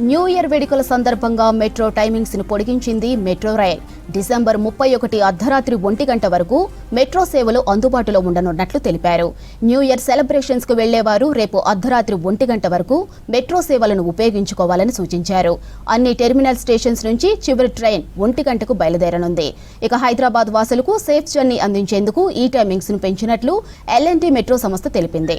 New year వేడుకల సందర్భంగా metro timings ను పొడిగించింది మెట్రో రైల్. డిసెంబర్ 31 అర్ధరాత్రి 1 గంట వరకు మెట్రో సేవలు అందుబాటులో ఉండనున్నట్లు తెలిపారు. న్యూ ఇయర్ సెలబ్రేషన్స్ కు వెళ్లేవారు రేపు అర్ధరాత్రి 1 గంట వరకు మెట్రో సేవలను ఉపయోగించుకోవాలని సూచించారు. అన్ని టెర్మినల్ స్టేషన్స్ నుంచి చివరి ట్రైన్ 1 గంటకు బయలుదేరనుంది. ఇక హైదరాబాద్ వాసులకు సేఫ్ జర్నీ అందించేందుకు ఈ టైమింగ్స్ ను పెంచినట్లు L&T మెట్రో సంస్థ తెలిపింది.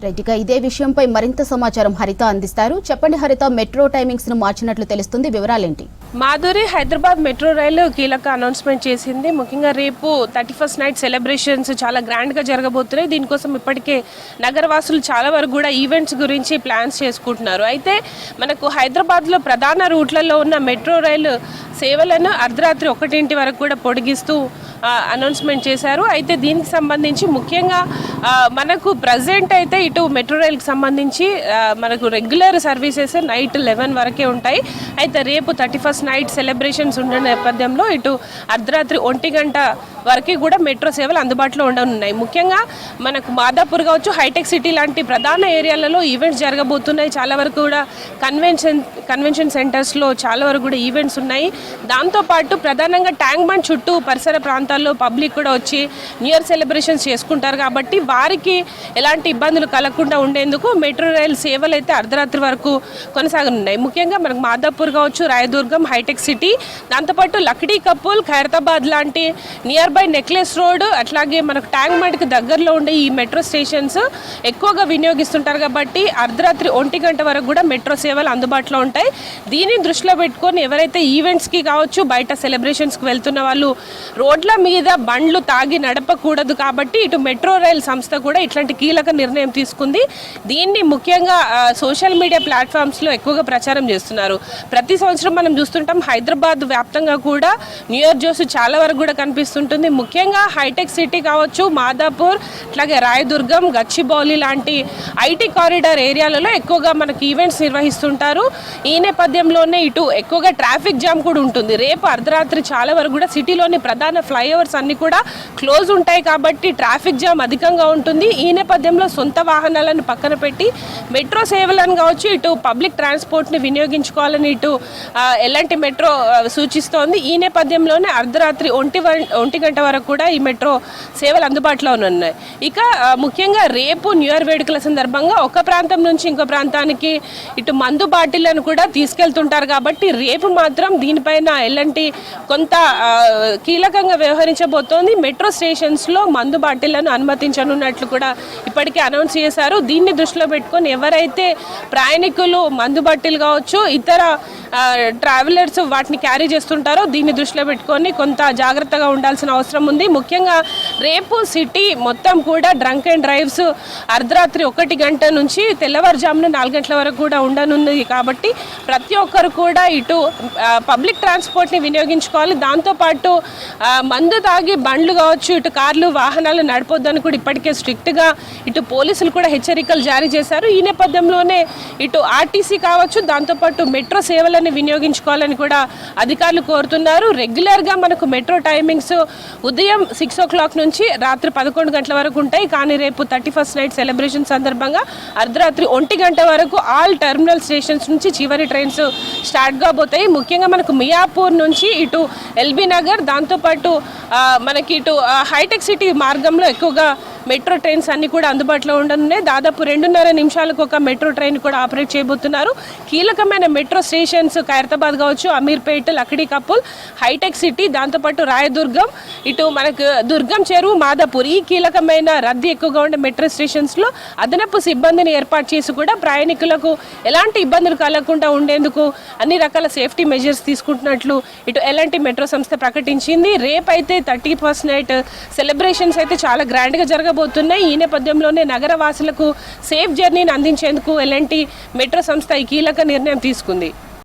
రైట్గా ఇదే విషయంపై మరింత సమాచారం హరిత అందిస్తారు. చెప్పండి హరిత, మెట్రో టైమింగ్స్ ను మార్చినట్లు తెలుస్తుంది, వివరాలేంటి? మాధురి, హైదరాబాద్ మెట్రో రైలు కీలక అనౌన్స్మెంట్ చేసింది. ముఖ్యంగా రేపు 31st నైట్ సెలబ్రేషన్స్ చాలా గ్రాండ్గా జరగబోతున్నాయి. దీనికోసం ఇప్పటికే నగరవాసులు చాలా వరకు కూడా ఈవెంట్స్ గురించి ప్లాన్స్ చేసుకుంటున్నారు. అయితే మనకు హైదరాబాద్లో ప్రధాన రూట్లలో ఉన్న మెట్రో రైలు సేవలను అర్ధరాత్రి 1 వరకు కూడా పొడిగిస్తూ అనౌన్స్మెంట్ చేశారు. అయితే దీనికి సంబంధించి ముఖ్యంగా మనకు ప్రజెంట్ అయితే ఇటు మెట్రో రైలుకి సంబంధించి మనకు రెగ్యులర్ సర్వీసెస్ నైట్ 11 వరకే ఉంటాయి. అయితే రేపు 31st నైట్ సెలబ్రేషన్స్ ఉన్న నేపథ్యంలో ఇటు అర్ధరాత్రి 1 గంట వరకు కూడా మెట్రో సేవలు అందుబాటులో ఉండనున్నాయి. ముఖ్యంగా మనకు మాదాపూర్ కావచ్చు, హైటెక్ సిటీ లాంటి ప్రధాన ఏరియాలలో ఈవెంట్స్ జరగబోతున్నాయి. చాలా వరకు కూడా కన్వెన్షన్ సెంటర్స్లో చాలా వరకు కూడా ఈవెంట్స్ ఉన్నాయి. దాంతోపాటు ప్రధానంగా ట్యాంక్ బండ్ చుట్టూ పరిసర ప్రాంతాల్లో పబ్లిక్ కూడా వచ్చి న్యూ ఇయర్ సెలబ్రేషన్స్ చేసుకుంటారు. కాబట్టి వారికి ఎలాంటి ఇబ్బందులు కలగకుండా ఉండేందుకు మెట్రో రైల్ సేవలు అయితే అర్ధరాత్రి వరకు కొనసాగనున్నాయి. ముఖ్యంగా మనకు మాదాపూర్ కావచ్చు, రాయదుర్గం, హైటెక్ సిటీ, దాంతోపాటు లక్డీ కపుల్, ఖైరతాబాద్ లాంటి నియర్ బై నెక్లెస్ రోడ్, అట్లాగే మనకు ట్యాంక్ బండ్కి దగ్గరలో ఉండే ఈ మెట్రో స్టేషన్స్ ఎక్కువగా వినియోగిస్తుంటారు. కాబట్టి అర్ధరాత్రి 1 గంట వరకు కూడా మెట్రో సేవలు అందుబాటులో ఉంటాయి. దీన్ని దృష్టిలో పెట్టుకొని ఎవరైతే ఈవెంట్స్కి కావచ్చు, బయట సెలబ్రేషన్స్కి వెళ్తున్న వాళ్ళు రోడ్ల మీద బండ్లు తాగి నడపకూడదు. కాబట్టి ఇటు మెట్రో రైల్ సంస్థ కూడా ఇట్లాంటి కీలక నిర్ణయం తీసుకుంది. దీన్ని ముఖ్యంగా సోషల్ మీడియా ప్లాట్ఫామ్స్లో ఎక్కువగా ప్రచారం చేస్తున్నారు. ప్రతి సంవత్సరం మనం చూస్తుంటాం హైదరాబాద్ వ్యాప్తంగా కూడా న్యూ ఇయర్ జోస్ చాలా వరకు కూడా కనిపిస్తుంటుంది. ముఖ్యంగా హైటెక్ సిటీ కావచ్చు, మాదాపూర్, అట్లాగే రాయదుర్గం, గచ్చిబౌలి లాంటి ఐటీ కారిడార్ ఏరియాలలో ఎక్కువగా మనకి ఈవెంట్స్ నిర్వహిస్తుంటారు. ఈ నేపథ్యంలోనే ఇటు ఎక్కువగా ట్రాఫిక్ జామ్ కూడా ఉంటుంది. రేపు అర్ధరాత్రి చాలా వరకు కూడా సిటీలోని ప్రధాన ఫ్లైఓవర్స్ అన్ని కూడా క్లోజ్ ఉంటాయి. కాబట్టి ట్రాఫిక్ జామ్ అధికంగా ఉంటుంది. ఈ నేపథ్యంలో సొంత వాహనాలను పక్కన పెట్టి మెట్రో సేవలను కావచ్చు, ఇటు పబ్లిక్ ట్రాన్స్పోర్ట్ని వినియోగించుకోవాలని ఇటు L&T మెట్రో సూచిస్తోంది. ఈ నేపథ్యంలోనే అర్ధరాత్రి 1 గంట వరకు కూడా ఈ మెట్రో సేవలు అందుబాటులో ఉన్నాయి. ఇక ముఖ్యంగా రేపు న్యూ ఇయర్ వేడుకల సందర్భంగా ఒక ప్రాంతం నుంచి ఇంకో ప్రాంతానికి ఇటు మందు బాటిళ్లను కూడా తీసుకెళ్తుంటారు. కాబట్టి రేపు మాత్రం దీనిపైన L&T కొంత కీలకంగా వ్యవహరించబోతోంది. మెట్రో స్టేషన్స్లో మందు బాటిళ్లను అనుమతించనున్నట్లు కూడా ఇప్పటికే అనౌన్స్ చేశారు. దీన్ని దృష్టిలో పెట్టుకొని ఎవరైతే ప్రయాణికులు మందు బాటిల్ కావచ్చు, ఇతర ట్రావెలర్స్ వాటిని క్యారీ చేస్తుంటారో దీన్ని దృష్టిలో పెట్టుకొని కొంత జాగ్రత్తగా ఉండాల్సిన అవసరం ఉంది. ముఖ్యంగా రేపు సిటీ మొత్తం కూడా డ్రంక్ అండ్ డ్రైవ్స్ అర్ధరాత్రి 1 గంట నుంచి తెల్లవారుజామున 4 గంటల వరకు కూడా ఉండనుంది. కాబట్టి ప్రతి ఒక్కరు కూడా ఇటు పబ్లిక్ ట్రాన్స్పోర్ట్ని వినియోగించుకోవాలి. దాంతోపాటు మందు తాగి బండ్లు కావచ్చు, ఇటు కార్లు, వాహనాలు నడపొద్దని కూడా ఇప్పటికే స్ట్రిక్ట్గా ఇటు పోలీసులు కూడా హెచ్చరికలు జారీ చేశారు. ఈ నేపథ్యంలోనే ఇటు ఆర్టీసీ కావచ్చు, దాంతోపాటు మెట్రో సేవలను వినియోగించుకోవాలని కూడా అధికారులు కోరుతున్నారు. రెగ్యులర్గా మనకు మెట్రో టైమింగ్స్ ఉదయం 6 o'clock నుంచి రాత్రి 11 గంటల వరకు ఉంటాయి. కానీ రేపు 31st నైట్ సెలబ్రేషన్ సందర్భంగా అర్ధరాత్రి 1 గంట వరకు ఆల్ టెర్మినల్ స్టేషన్స్ నుంచి చివరి ట్రైన్స్ స్టార్ట్ కాబోతాయి. ముఖ్యంగా మనకు మియాపూర్ నుంచి ఇటు ఎల్బీ నగర్, దాంతోపాటు మనకి ఇటు హైటెక్ సిటీ మార్గంలో ఎక్కువగా మెట్రో ట్రైన్స్ అన్ని కూడా అందుబాటులో ఉండనున్నాయి. దాదాపు 2.5 నిమిషాలకు ఒక మెట్రో ట్రైన్ కూడా ఆపరేట్ చేయబోతున్నారు. కీలకమైన మెట్రో స్టేషన్స్ ఖైరతాబాద్ కావచ్చు, అమీర్పేట్, లక్డీ కపుల్, హైటెక్ సిటీ, దాంతోపాటు రాయదుర్గం, ఇటు మనకు దుర్గం చెరువు, మాదాపూర్, ఈ కీలకమైన రద్దీ ఎక్కువగా ఉండే మెట్రో స్టేషన్స్లో అదనపు సిబ్బందిని ఏర్పాటు చేసి కూడా ప్రయాణికులకు ఎలాంటి ఇబ్బందులు కలగకుండా ఉండేందుకు అన్ని రకాల సేఫ్టీ మెజర్స్ తీసుకుంటున్నట్లు ఇటు L&T మెట్రో సంస్థ ప్రకటించింది. రేపైతే 31st నైట్ సెలబ్రేషన్స్ అయితే చాలా గ్రాండ్గా జరగబోతున్నాయి. ఈ నేపథ్యంలోనే నగరవాసులకు సేఫ్ జర్నీని అందించేందుకు L&T మెట్రో సంస్థ ఈ కీలక నిర్ణయం తీసుకుంది.